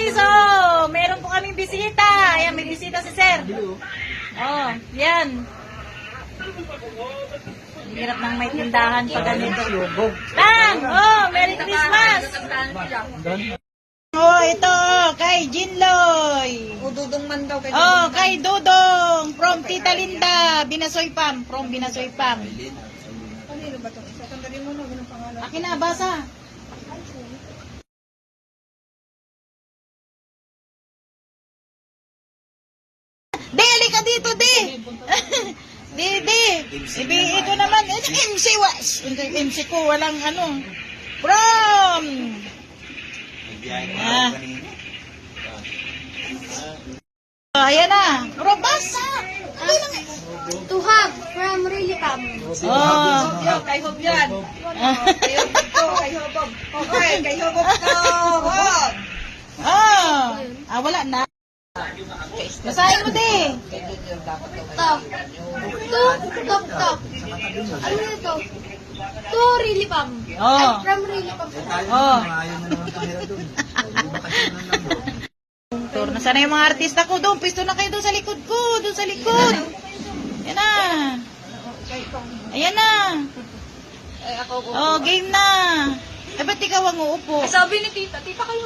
guys, oh, meron po kaming bisita. Ayan, may bisita si Sir. Oh, yan. Hirap nang may tindahan pag ganito. Tang! Oh, Merry Christmas! Oh, ito, kay Jinloy. O Dudong man daw. Oh, kay Dudong. From Tita Linda. Binasoy Pam. From Binasoy Pam. Kanino ba ito? Sa tandali mo na, ganun pangalan. Akin na, basa. Di, halika dito, di. Di. Ito naman, MC was. MC ko, walang ano. From. Oh, ayan na. Bro, basa. To have from really Pam. Oh. Kay Hob yan. Kay Hob to, kay Hob. Okay, kay Hob to. Hob. Oh. Wala na. Basahin mo, di. Top. Top. Ano ito? To really Pam. Oh. From really Pam. Oh. Tour na sana yung mga artista ko doon. Pisto na kayo doon sa likod ko. Doon sa likod. Ayan na. Ayan na. Oh, game na. Eh, ba't ikaw ang uupo? Sabi ni tita kayo.